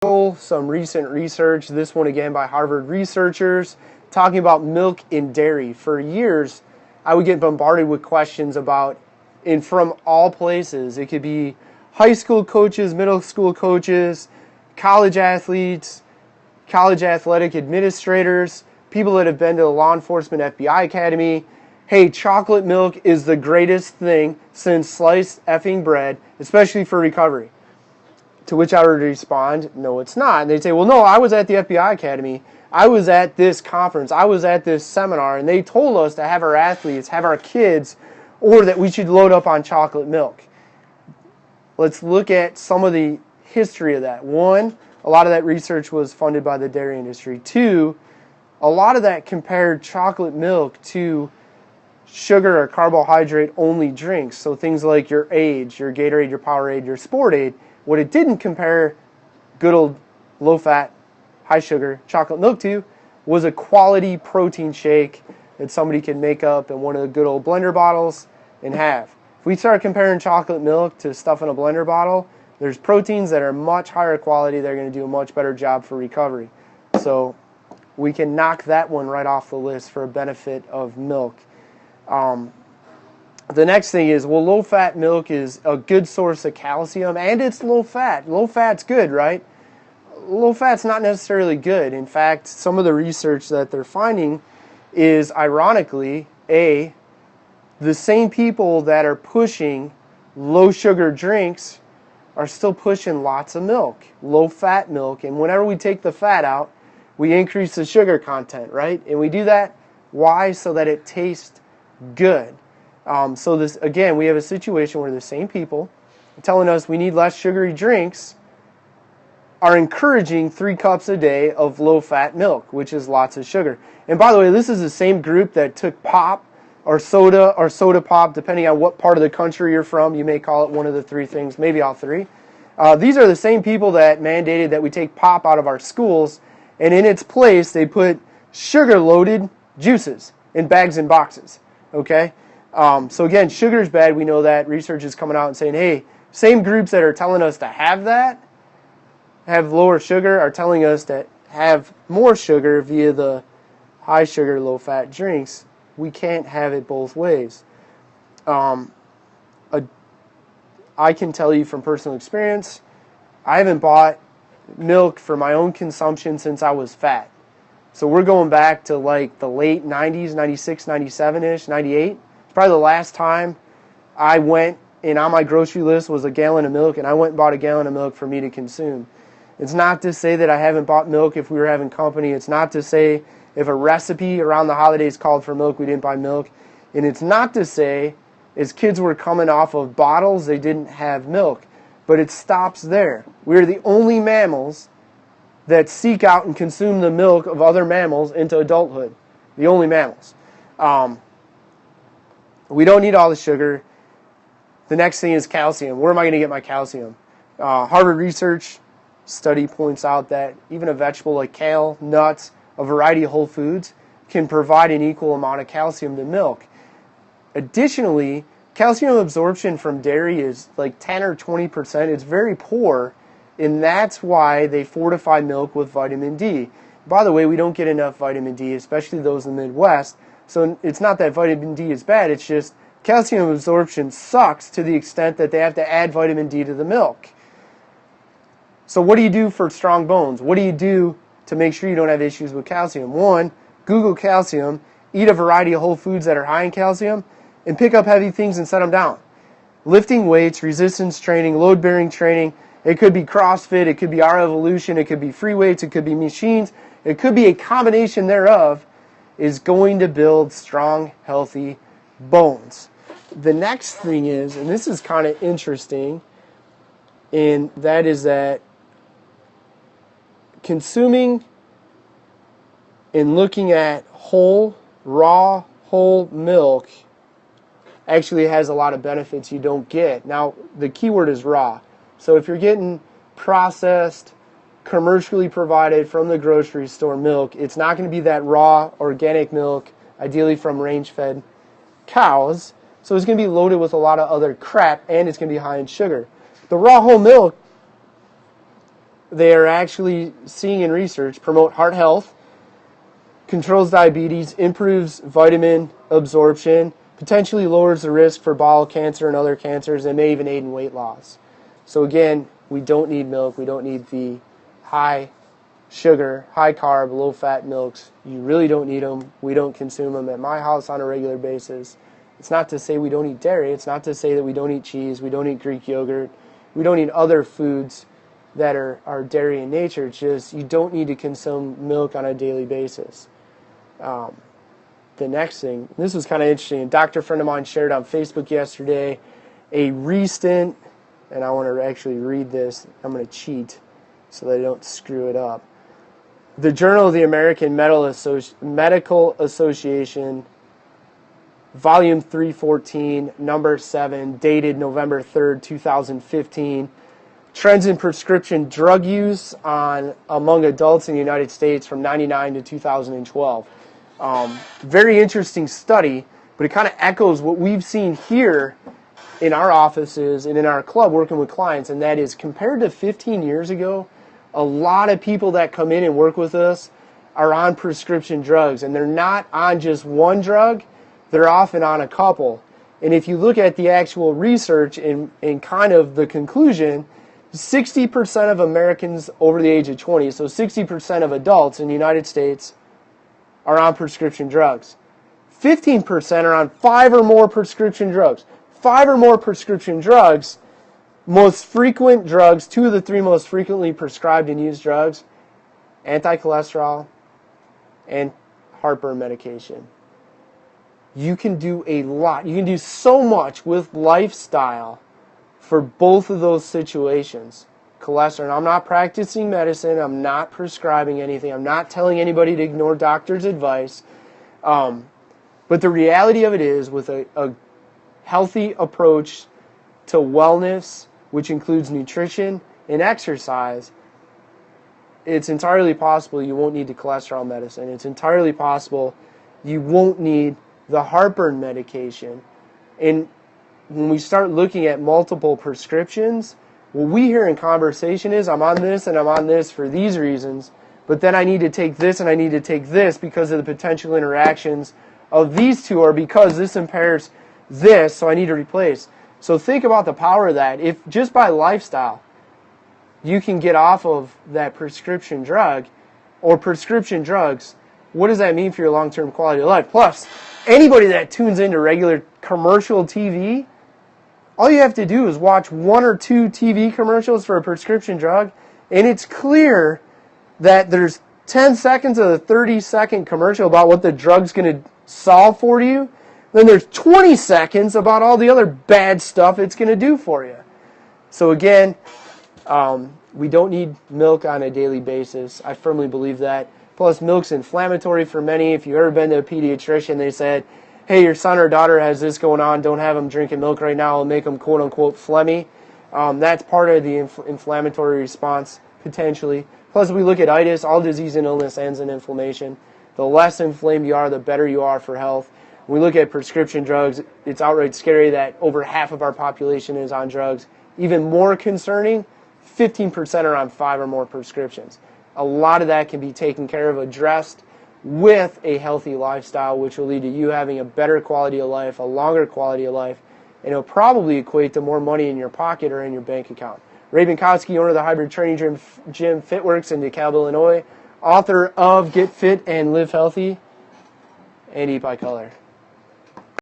some recent research, this one again by Harvard researchers, talking about milk in dairy. For years, I would get bombarded with questions about, and from all places, it could be high school coaches, middle school coaches, college athletes, college athletic administrators, people that have been to the law enforcement FBI academy. Hey, chocolate milk is the greatest thing since sliced effing bread, especially for recovery. To which I would respond, no, it's not. And they'd say, well, no, I was at the FBI Academy. I was at this conference. I was at this seminar, and they told us to have our athletes, have our kids, or that we should load up on chocolate milk. Let's look at some of the history of that. One, a lot of that research was funded by the dairy industry. Two, a lot of that compared chocolate milk to sugar or carbohydrate-only drinks. So things like your Age, your Gatorade, your Powerade, your Sportade. What it didn't compare good old low-fat, high-sugar chocolate milk to was a quality protein shake that somebody could make up in one of the good old blender bottles and have. If we start comparing chocolate milk to stuff in a blender bottle, there's proteins that are much higher quality. They're going to do a much better job for recovery. So we can knock that one right off the list for a benefit of milk. The next thing is, well, low-fat milk is a good source of calcium, and it's low-fat. Low-fat's good, right? Low-fat's not necessarily good. In fact, some of the research that they're finding is, ironically, the same people that are pushing low-sugar drinks are still pushing lots of milk, low-fat milk. And whenever we take the fat out, we increase the sugar content, right? And we do that, why? So that it tastes good. So this, again, we have a situation where the same people telling us we need less sugary drinks are encouraging 3 cups a day of low-fat milk, which is lots of sugar. And by the way, this is the same group that took pop or soda pop, depending on what part of the country you're from. You may call it one of the 3 things, maybe all 3. These are the same people that mandated that we take pop out of our schools, and in its place, they put sugar-loaded juices in bags and boxes, okay? So again, sugar's bad. We know that. Research is coming out and saying, hey, same groups that are telling us to have that, have lower sugar, are telling us to have more sugar via the high sugar, low fat drinks. We can't have it both ways. I can tell you from personal experience, I haven't bought milk for my own consumption since I was fat. So we're going back to like the late 90s, 96, 97-ish, 98. Probably the last time I went and on my grocery list was a gallon of milk, and I went and bought a gallon of milk for me to consume. It's not to say that I haven't bought milk if we were having company. It's not to say if a recipe around the holidays called for milk, we didn't buy milk. And it's not to say as kids were coming off of bottles, they didn't have milk. But it stops there. We're the only mammals that seek out and consume the milk of other mammals into adulthood. The only mammals. We don't need all the sugar. The next thing is calcium. Where am I going to get my calcium? Harvard research study points out that even a vegetable like kale, nuts, a variety of whole foods can provide an equal amount of calcium to milk. Additionally, calcium absorption from dairy is like 10 or 20%. It's very poor, and that's why they fortify milk with vitamin D. By the way, we don't get enough vitamin D, especially those in the Midwest. So it's not that vitamin D is bad, it's just calcium absorption sucks to the extent that they have to add vitamin D to the milk. So what do you do for strong bones? What do you do to make sure you don't have issues with calcium? One, Google calcium, eat a variety of whole foods that are high in calcium, and pick up heavy things and set them down. Lifting weights, resistance training, load-bearing training. It could be CrossFit, it could be our evolution, it could be free weights, it could be machines, it could be a combination thereof, is going to build strong, healthy bones. The next thing is, and this is kind of interesting, and that is that consuming and looking at raw whole milk actually has a lot of benefits you don't get. Now, the key word is raw. So if you're getting processed, commercially provided from the grocery store milk, it's not going to be that raw, organic milk, ideally from range-fed cows. So it's going to be loaded with a lot of other crap, and it's going to be high in sugar. The raw whole milk they are actually seeing in research promote heart health, controls diabetes, improves vitamin absorption, potentially lowers the risk for bowel cancer and other cancers, and may even aid in weight loss. So again, we don't need milk. We don't need the high sugar, high carb, low fat milks. You really don't need them. We don't consume them at my house on a regular basis. It's not to say we don't eat dairy. It's not to say that we don't eat cheese. We don't eat Greek yogurt. We don't eat other foods that are dairy in nature. It's just you don't need to consume milk on a daily basis. The next thing, this was kind of interesting. A doctor friend of mine shared on Facebook yesterday a recent, and I want to actually read this. I'm going to cheat so that I don't screw it up. The Journal of the American Medical Association, Volume 314, Number 7, dated November 3rd, 2015. Trends in prescription drug use among adults in the United States from 1999 to 2012. Very interesting study, but it kind of echoes what we've seen here in our offices and in our club working with clients, and that is compared to 15 years ago, a lot of people that come in and work with us are on prescription drugs, and they're not on just one drug, they're often on a couple. And if you look at the actual research and kind of the conclusion, 60% of Americans over the age of 20, so 60% of adults in the United States are on prescription drugs. 15% are on 5 or more prescription drugs. 5 or more prescription drugs, most frequent drugs, 2 of the 3 most frequently prescribed and used drugs, anti-cholesterol and heartburn medication. You can do a lot. You can do so much with lifestyle for both of those situations. Cholesterol. And I'm not practicing medicine. I'm not prescribing anything. I'm not telling anybody to ignore doctor's advice. But the reality of it is, with a healthy approach to wellness, which includes nutrition and exercise, it's entirely possible you won't need the cholesterol medicine. It's entirely possible you won't need the heartburn medication. And when we start looking at multiple prescriptions, what we hear in conversation is, I'm on this and I'm on this for these reasons, but then I need to take this and I need to take this because of the potential interactions of these two, or because this impairs this, so I need to replace. So think about the power of that. If just by lifestyle you can get off of that prescription drug or prescription drugs, what does that mean for your long-term quality of life? Plus, anybody that tunes into regular commercial TV, all you have to do is watch 1 or 2 TV commercials for a prescription drug, and it's clear that there's 10 seconds of a 30-second commercial about what the drug's going to solve for you. Then there's 20 seconds about all the other bad stuff it's going to do for you. So again, we don't need milk on a daily basis. I firmly believe that. Plus, milk's inflammatory for many. If you've ever been to a pediatrician, they said, hey, your son or daughter has this going on, don't have them drinking milk right now, it'll make them quote-unquote phlegmy. That's part of the inflammatory response, potentially. Plus, we look at itis, all disease and illness ends in inflammation. The less inflamed you are, the better you are for health. When we look at prescription drugs, it's outright scary that over half of our population is on drugs. Even more concerning, 15% are on 5 or more prescriptions. A lot of that can be taken care of, addressed with a healthy lifestyle, which will lead to you having a better quality of life, a longer quality of life, and it'll probably equate to more money in your pocket or in your bank account. Ray Binkowski, owner of the hybrid training gym FitWorkz in DeKalb, Illinois, author of Get Fit and Live Healthy, and Eat by Color.